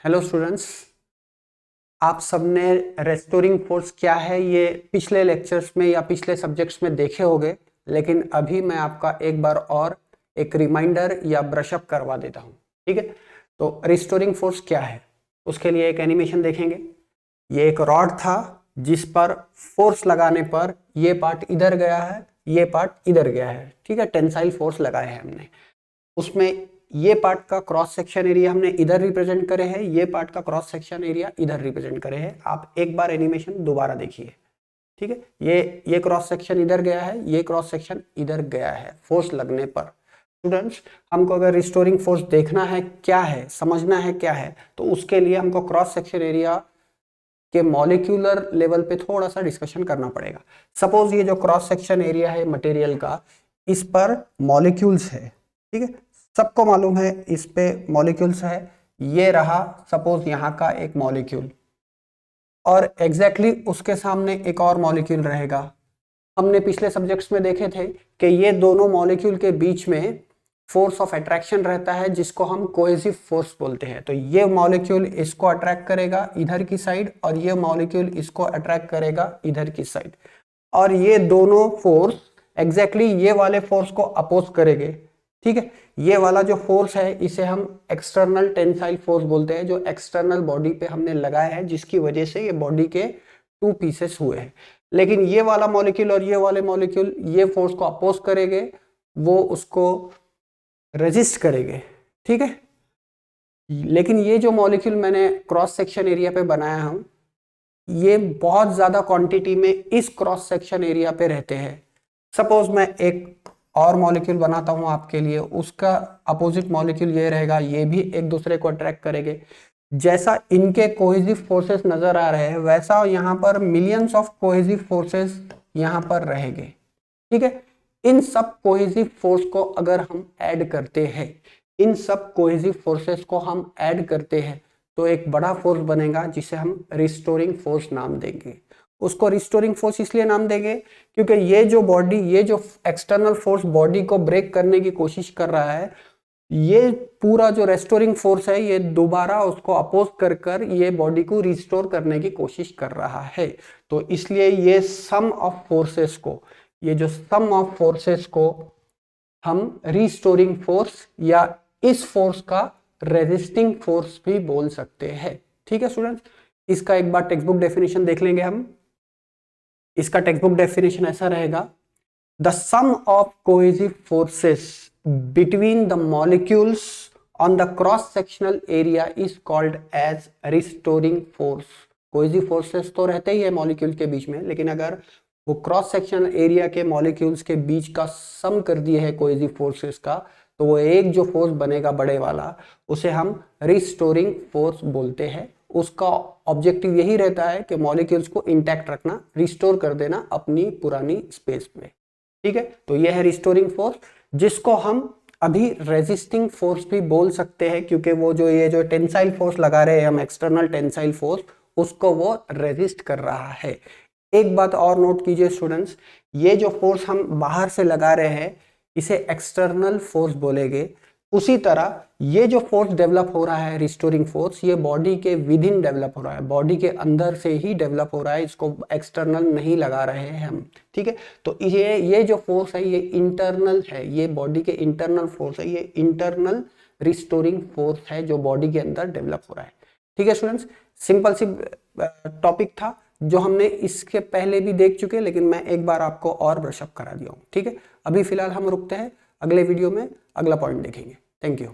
Hello students, आप सबने restoring force क्या है ये पिछले लेक्चर्स में या पिछले सब्जेक्ट्स में देखे होंगे, लेकिन अभी मैं आपका एक बार और एक रिमाइंडर या ब्रशअप करवा देता हूँ। ठीक है, तो रिस्टोरिंग फोर्स क्या है उसके लिए एक एनिमेशन देखेंगे। ये एक रॉड था जिस पर फोर्स लगाने पर ये पार्ट इधर गया है, ये पार्ट इधर गया है। ठीक है, टेंसाइल फोर्स लगाए हैं हमने। उसमें ये पार्ट का क्रॉस सेक्शन एरिया हमने इधर रिप्रेजेंट करे हैं, ये पार्ट का क्रॉस सेक्शन एरिया इधर रिप्रेजेंट करे हैं। आप एक बार एनिमेशन दोबारा देखिए। ठीक है, ये क्रॉस सेक्शन इधर गया है, ये क्रॉस सेक्शन इधर गया है फोर्स लगने पर। स्टूडेंट्स, हमको अगर रिस्टोरिंग फोर्स देखना है क्या है, समझना है क्या है, तो उसके लिए हमको क्रॉस सेक्शन एरिया के मॉलिक्यूलर लेवल पे थोड़ा सा डिस्कशन करना पड़ेगा। सपोज ये जो क्रॉस सेक्शन एरिया है मटेरियल का, इस पर मॉलिक्यूल्स है। ठीक है, सबको मालूम है इस पे मॉलिक्यूल्स है। ये रहा सपोज यहाँ का एक मॉलिक्यूल, और एग्जैक्टली उसके सामने एक और मॉलिक्यूल रहेगा। हमने पिछले सब्जेक्ट्स में देखे थे कि ये दोनों मॉलिक्यूल के बीच में फोर्स ऑफ अट्रैक्शन रहता है जिसको हम कोहेसिव फोर्स बोलते हैं। तो ये मॉलिक्यूल इसको अट्रैक्ट करेगा इधर की साइड, और ये मॉलिक्यूल इसको अट्रैक्ट करेगा इधर की साइड, और ये दोनों फोर्स एग्जैक्टली ये वाले फोर्स को अपोज करेंगे। ठीक है, ये वाला जो फोर्स है इसे हम एक्सटर्नल टेंसाइल फोर्स बोलते हैं, जो एक्सटर्नल बॉडी पे हमने लगाया है, जिसकी वजह से ये बॉडी के टू पीसेस हुए हैं। लेकिन ये वाला मॉलिक्यूल और ये वाले मॉलिक्यूल ये फोर्स को अपोज करेंगे, वो उसको रेजिस्ट करेंगे। ठीक है, लेकिन ये जो मॉलिक्यूल मैंने क्रॉस सेक्शन एरिया पे बनाया हूं, ये बहुत ज्यादा क्वांटिटी में इस क्रॉस सेक्शन एरिया पे रहते हैं। सपोज मैं एक और मॉलिक्यूल बनाता हूं आपके लिए, उसका अपोजिट मॉलिक्यूल ये रहेगा, ये भी एक दूसरे को अट्रैक्ट करेंगे। जैसा इनके कोहेसिव फोर्सेस नजर आ रहे हैं, वैसा यहाँ पर मिलियंस ऑफ कोहेसिव फोर्सेस यहाँ पर रहेंगे। ठीक है, इन सब कोहेसिव फोर्स को अगर हम ऐड करते हैं, इन सब कोहेसिव फोर्सेस को हम ऐड करते हैं, तो एक बड़ा फोर्स बनेगा जिसे हम रिस्टोरिंग फोर्स नाम देंगे। उसको रिस्टोरिंग फोर्स इसलिए नाम देंगे क्योंकि ये जो बॉडी, ये जो एक्सटर्नल फोर्स बॉडी को ब्रेक करने की कोशिश कर रहा है, ये पूरा जो रेस्टोरिंग फोर्स है ये दोबारा उसको अपोज कर कर ये बॉडी को रिस्टोर करने की कोशिश कर रहा है। तो इसलिए ये सम ऑफ फोर्सेस को, ये जो सम ऑफ फोर्सेस को हम रिस्टोरिंग फोर्स या इस फोर्स का रेजिस्टिंग फोर्स भी बोल सकते हैं। ठीक है स्टूडेंट्स, इसका एक बार टेक्स्ट बुक डेफिनेशन देख लेंगे हम। इसका टेक्स्ट बुक डेफिनेशन ऐसा रहेगा, the sum of cohesive forces between the molecules on the cross sectional area is called as restoring force. Cohesive forces तो रहते ही है मॉलिक्यूल के बीच में, लेकिन अगर वो क्रॉस सेक्शन एरिया के मॉलिक्यूल्स के बीच का सम कर दिए है कोहेसिव फोर्सेस का, तो वो एक जो फोर्स बनेगा बड़े वाला, उसे हम रिस्टोरिंग फोर्स बोलते हैं। उसका ऑब्जेक्टिव यही रहता है कि मॉलिक्यूल्स को इंटैक्ट रखना, रिस्टोर कर देना अपनी पुरानी स्पेस में। ठीक है, तो यह है रिस्टोरिंग फोर्स, जिसको हम अभी रेजिस्टिंग फोर्स भी बोल सकते हैं, क्योंकि वो जो ये जो टेंसाइल फोर्स लगा रहे हैं हम, एक्सटर्नल टेंसाइल फोर्स, उसको वो रेजिस्ट कर रहा है। एक बात और नोट कीजिए स्टूडेंट्स, ये जो फोर्स हम बाहर से लगा रहे हैं इसे एक्सटर्नल फोर्स बोलेंगे। उसी तरह ये जो फोर्स डेवलप हो रहा है रिस्टोरिंग फोर्स, ये बॉडी के विद इन डेवलप हो रहा है, बॉडी के अंदर से ही डेवलप हो रहा है, इसको एक्सटर्नल नहीं लगा रहे हैं हम। ठीक है, तो ये जो फोर्स है ये इंटरनल है, ये बॉडी के इंटरनल फोर्स है, ये इंटरनल रिस्टोरिंग फोर्स है जो बॉडी के अंदर डेवलप हो रहा है। ठीक है स्टूडेंट्स, सिंपल सी टॉपिक था जो हमने इसके पहले भी देख चुके, लेकिन मैं एक बार आपको और ब्रशअप करा दिया हूँ। ठीक है, अभी फिलहाल हम रुकते हैं, अगले वीडियो में अगला पॉइंट देखेंगे। Thank you.